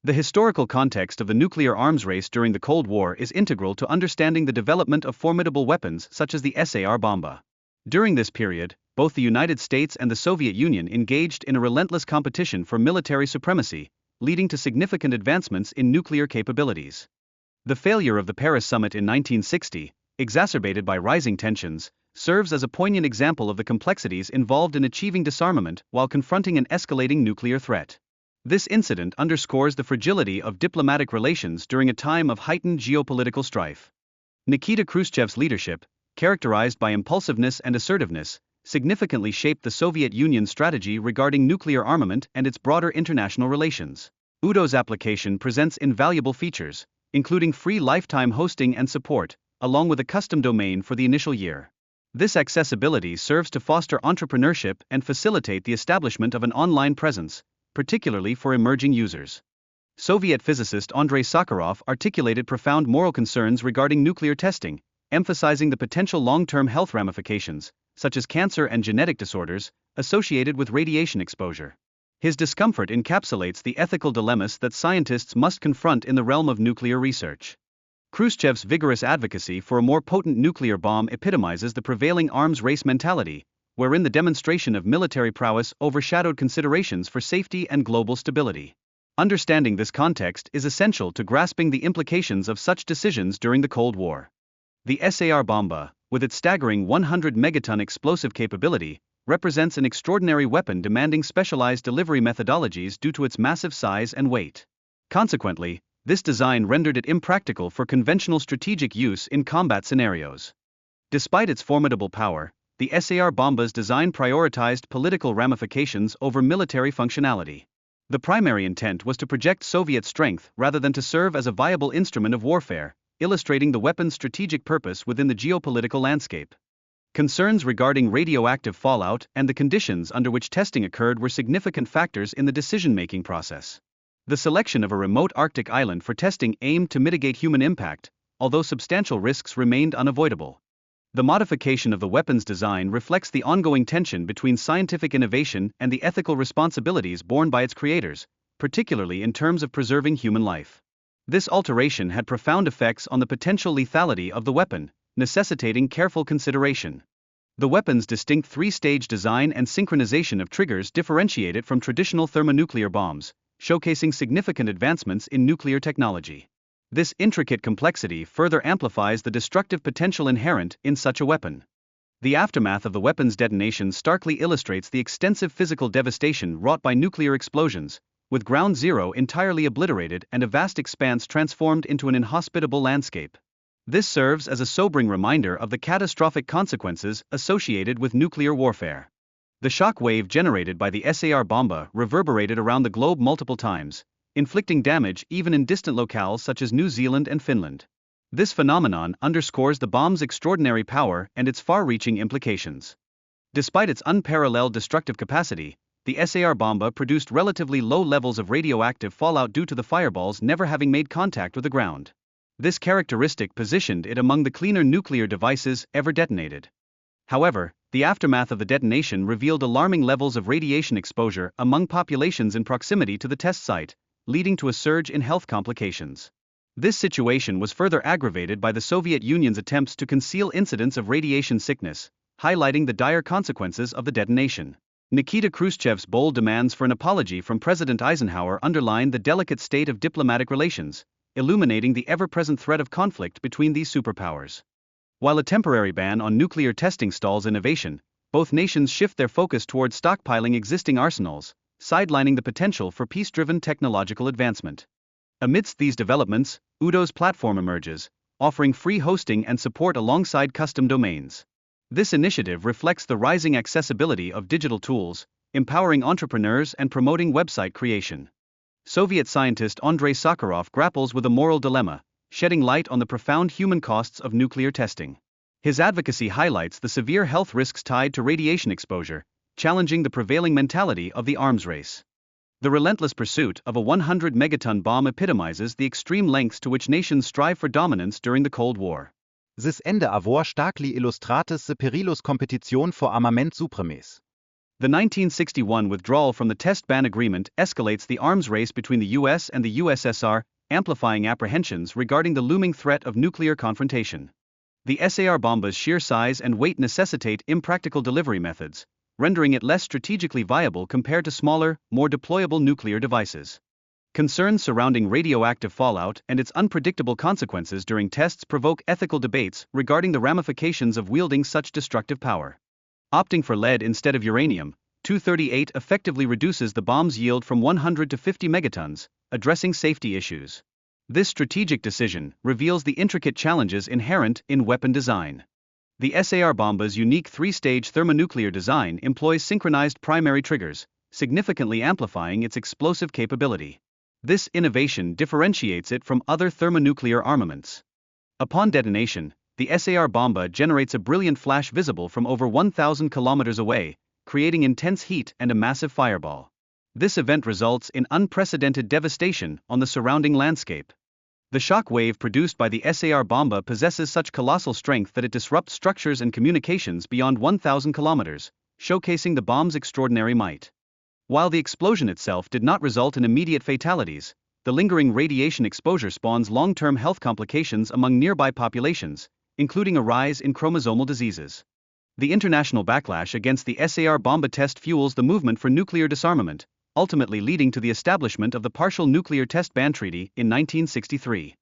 The historical context of the nuclear arms race during the Cold War is integral to understanding the development of formidable weapons such as the Tsar Bomba. During this period, both the United States and the Soviet Union engaged in a relentless competition for military supremacy, leading to significant advancements in nuclear capabilities. The failure of the Paris summit in 1960, exacerbated by rising tensions, serves as a poignant example of the complexities involved in achieving disarmament while confronting an escalating nuclear threat. This incident underscores the fragility of diplomatic relations during a time of heightened geopolitical strife. Nikita Khrushchev's leadership, characterized by impulsiveness and assertiveness, significantly shaped the Soviet Union's strategy regarding nuclear armament and its broader international relations. UDO's application presents invaluable features, including free lifetime hosting and support, along with a custom domain for the initial year. This accessibility serves to foster entrepreneurship and facilitate the establishment of an online presence, particularly for emerging users. Soviet physicist Andrei Sakharov articulated profound moral concerns regarding nuclear testing, emphasizing the potential long-term health ramifications, such as cancer and genetic disorders, associated with radiation exposure. His discomfort encapsulates the ethical dilemmas that scientists must confront in the realm of nuclear research. Khrushchev's vigorous advocacy for a more potent nuclear bomb epitomizes the prevailing arms race mentality, wherein the demonstration of military prowess overshadowed considerations for safety and global stability. Understanding this context is essential to grasping the implications of such decisions during the Cold War. The Tsar Bomba, with its staggering 100 megaton explosive capability, represents an extraordinary weapon demanding specialized delivery methodologies due to its massive size and weight. Consequently, this design rendered it impractical for conventional strategic use in combat scenarios. Despite its formidable power, the Tsar Bomba's design prioritized political ramifications over military functionality. The primary intent was to project Soviet strength rather than to serve as a viable instrument of warfare, illustrating the weapon's strategic purpose within the geopolitical landscape. Concerns regarding radioactive fallout and the conditions under which testing occurred were significant factors in the decision-making process. The selection of a remote Arctic island for testing aimed to mitigate human impact, although substantial risks remained unavoidable. The modification of the weapon's design reflects the ongoing tension between scientific innovation and the ethical responsibilities borne by its creators, particularly in terms of preserving human life. This alteration had profound effects on the potential lethality of the weapon, necessitating careful consideration. The weapon's distinct three-stage design and synchronization of triggers differentiate it from traditional thermonuclear bombs, showcasing significant advancements in nuclear technology. This intricate complexity further amplifies the destructive potential inherent in such a weapon. The aftermath of the weapon's detonation starkly illustrates the extensive physical devastation wrought by nuclear explosions, with Ground Zero entirely obliterated and a vast expanse transformed into an inhospitable landscape. This serves as a sobering reminder of the catastrophic consequences associated with nuclear warfare. The shock wave generated by the Tsar Bomba reverberated around the globe multiple times, inflicting damage even in distant locales such as New Zealand and Finland. This phenomenon underscores the bomb's extraordinary power and its far-reaching implications. Despite its unparalleled destructive capacity, the Tsar Bomba produced relatively low levels of radioactive fallout due to the fireballs never having made contact with the ground. This characteristic positioned it among the cleaner nuclear devices ever detonated. However, the aftermath of the detonation revealed alarming levels of radiation exposure among populations in proximity to the test site, leading to a surge in health complications. This situation was further aggravated by the Soviet Union's attempts to conceal incidents of radiation sickness, highlighting the dire consequences of the detonation. Nikita Khrushchev's bold demands for an apology from President Eisenhower underlined the delicate state of diplomatic relations, illuminating the ever-present threat of conflict between these superpowers. While a temporary ban on nuclear testing stalls innovation, both nations shift their focus toward stockpiling existing arsenals, sidelining the potential for peace-driven technological advancement. Amidst these developments, UDO's platform emerges, offering free hosting and support alongside custom domains. This initiative reflects the rising accessibility of digital tools, empowering entrepreneurs and promoting website creation. Soviet scientist Andrei Sakharov grapples with a moral dilemma, shedding light on the profound human costs of nuclear testing. His advocacy highlights the severe health risks tied to radiation exposure, challenging the prevailing mentality of the arms race. The relentless pursuit of a 100 megaton bomb epitomizes the extreme lengths to which nations strive for dominance during the Cold War. This ende avor starkly illustrates the perilous competition for armament supremes. The 1961 withdrawal from the test ban agreement escalates the arms race between the US and the USSR, amplifying apprehensions regarding the looming threat of nuclear confrontation. The Tsar Bomba's sheer size and weight necessitate impractical delivery methods, rendering it less strategically viable compared to smaller, more deployable nuclear devices. Concerns surrounding radioactive fallout and its unpredictable consequences during tests provoke ethical debates regarding the ramifications of wielding such destructive power. Opting for lead instead of uranium-238 effectively reduces the bomb's yield from 100 to 50 megatons, addressing safety issues. This strategic decision reveals the intricate challenges inherent in weapon design. The Tsar Bomba's unique three-stage thermonuclear design employs synchronized primary triggers, significantly amplifying its explosive capability. This innovation differentiates it from other thermonuclear armaments. Upon detonation, the Tsar Bomba generates a brilliant flash visible from over 1,000 kilometers away, creating intense heat and a massive fireball. This event results in unprecedented devastation on the surrounding landscape. The shock wave produced by the Tsar Bomba possesses such colossal strength that it disrupts structures and communications beyond 1,000 kilometers, showcasing the bomb's extraordinary might. While the explosion itself did not result in immediate fatalities, the lingering radiation exposure spawns long-term health complications among nearby populations, including a rise in chromosomal diseases. The international backlash against the Tsar Bomba test fuels the movement for nuclear disarmament, ultimately leading to the establishment of the Partial Nuclear Test Ban Treaty in 1963.